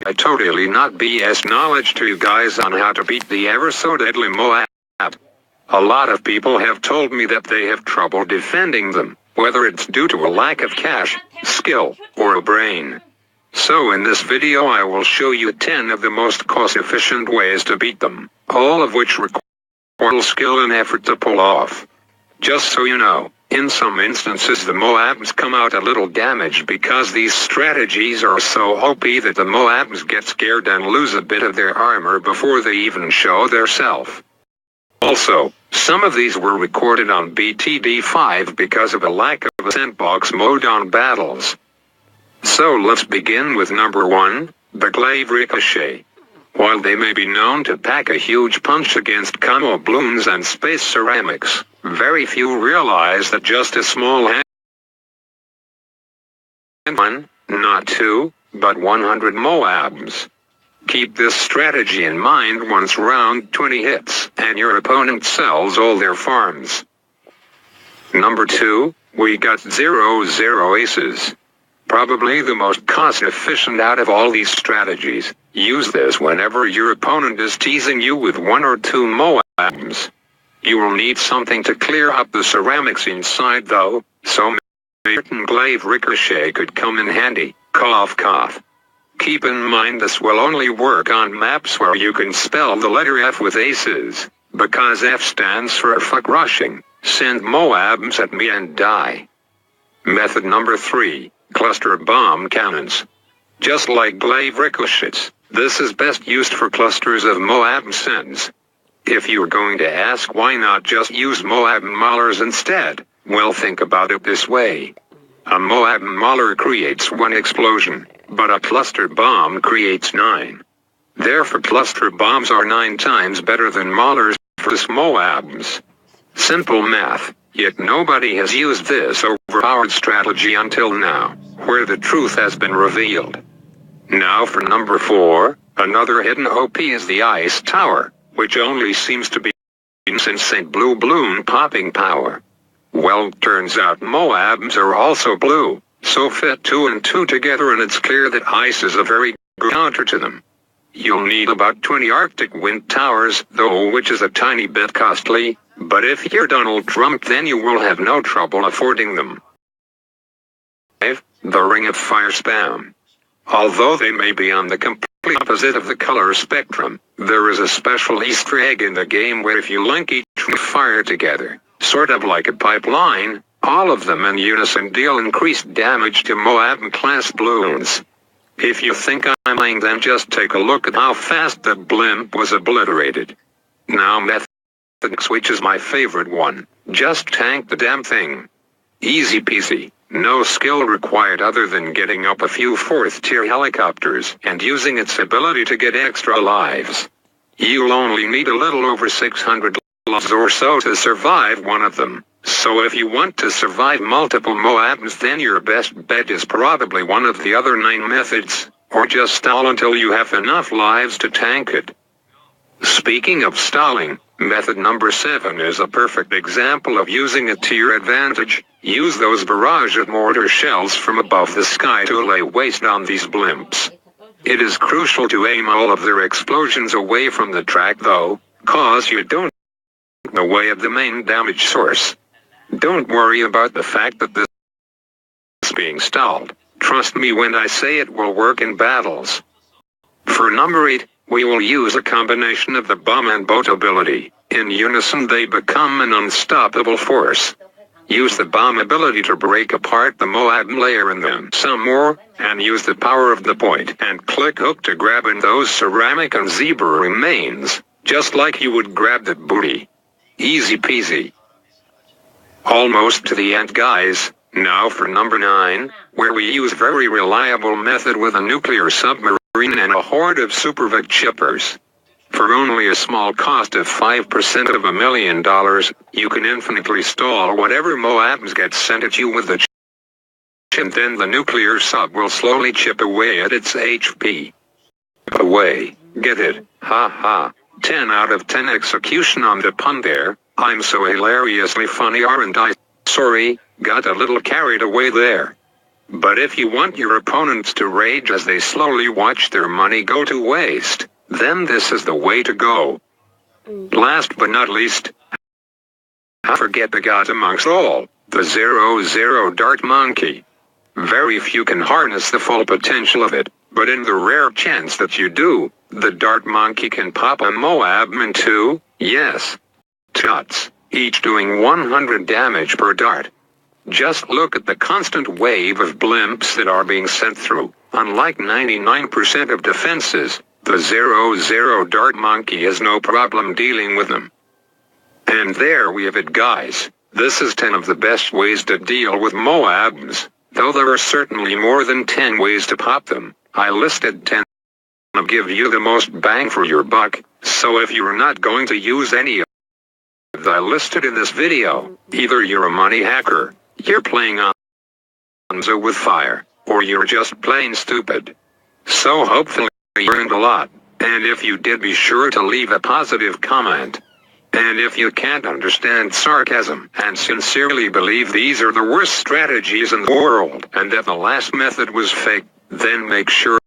I totally not BS knowledge to you guys on how to beat the ever so deadly Moab. A lot of people have told me that they have trouble defending them, whether it's due to a lack of cash, skill, or a brain. So in this video I will show you 10 of the most cost-efficient ways to beat them, all of which require skill and effort to pull off. Just so you know, in some instances the Moabs come out a little damaged because these strategies are so OP that the Moabs get scared and lose a bit of their armor before they even show their self. Also, some of these were recorded on BTD5 because of a lack of a sandbox mode on battles. So let's begin with number 1, the glaive ricochet. While they may be known to pack a huge punch against camo balloons and space ceramics, very few realize that just a small hand, one, not two, but 100 Moabs. Keep this strategy in mind once round 20 hits, and your opponent sells all their farms. Number 2, we got 0 aces. Probably the most cost-efficient out of all these strategies. Use this whenever your opponent is teasing you with 1 or 2 Moabs. You will need something to clear up the ceramics inside though, so certain glaive ricochet could come in handy. Cough cough. Keep in mind this will only work on maps where you can spell the letter F with aces, because F stands for fuck rushing. Send Moabs at me and die. Method number 3. Cluster bomb cannons. Just like glaive ricochets, this is best used for clusters of Moab sends. If you're going to ask why not just use Moab maulers instead, well, think about it this way. A Moab mauler creates 1 explosion, but a cluster bomb creates 9. Therefore cluster bombs are 9 times better than maulers for Moabs. Simple math. Yet nobody has used this overpowered strategy until now, where the truth has been revealed. Now for number 4, another hidden OP is the ice tower, which only seems to be insane blue balloon popping power. Well, turns out Moabs are also blue, so fit 2 and 2 together and it's clear that ice is a very good counter to them. You'll need about 20 Arctic wind towers, though, which is a tiny bit costly, but if you're Donald Trump then you will have no trouble affording them. 5. The Ring of Fire spam. Although they may be on the complete opposite of the color spectrum, there is a special Easter egg in the game where if you link each with fire together, sort of like a pipeline, all of them in unison deal increased damage to Moab-class balloons. If you think I'm lying then just take a look at how fast that blimp was obliterated. Now method 6, which is my favorite one. Just tank the damn thing. Easy peasy. No skill required other than getting up a few 4th tier helicopters and using its ability to get extra lives. You'll only need a little over 600 lives or so to survive one of them. So if you want to survive multiple Moabs then your best bet is probably one of the other 9 methods, or just stall until you have enough lives to tank it. Speaking of stalling, method number 7 is a perfect example of using it to your advantage. Use those barrage of mortar shells from above the sky to lay waste on these blimps. It is crucial to aim all of their explosions away from the track though, cause you don't get in the way of the main damage source. Don't worry about the fact that this is being stalled. Trust me when I say it will work in battles. For number 8, we will use a combination of the bomb and boat ability. In unison they become an unstoppable force. Use the bomb ability to break apart the Moab layer and then some more, and use the power of the point and click hook to grab in those ceramic and zebra remains, just like you would grab that booty. Easy peasy. Almost to the end guys. Now for number 9, where we use very reliable method with a nuclear submarine and a horde of supervac chippers. For only a small cost of 5% of $1 million, you can infinitely stall whatever Moabs get sent at you with the and then the nuclear sub will slowly chip away at its HP. Away, get it, ha ha, 10 out of 10 execution on the pun there. I'm so hilariously funny aren't I? Sorry, got a little carried away there. But if you want your opponents to rage as they slowly watch their money go to waste, then this is the way to go. Last but not least, forget the god amongst all, the 00 dart monkey. Very few can harness the full potential of it, but in the rare chance that you do, the dart monkey can pop a Moab in two, yes, shots, each doing 100 damage per dart. Just look at the constant wave of blimps that are being sent through. Unlike 99% of defenses, the 00 dart monkey has no problem dealing with them. And there we have it, guys. This is 10 of the best ways to deal with Moabs. Though there are certainly more than 10 ways to pop them, I listed 10 to give you the most bang for your buck, so if you're not going to use any of the listed in this video, either you're a money hacker, you're playing on with fire, or you're just plain stupid. So hopefully you learned a lot, and if you did, be sure to leave a positive comment. And if you can't understand sarcasm and sincerely believe these are the worst strategies in the world and that the last method was fake, then make sure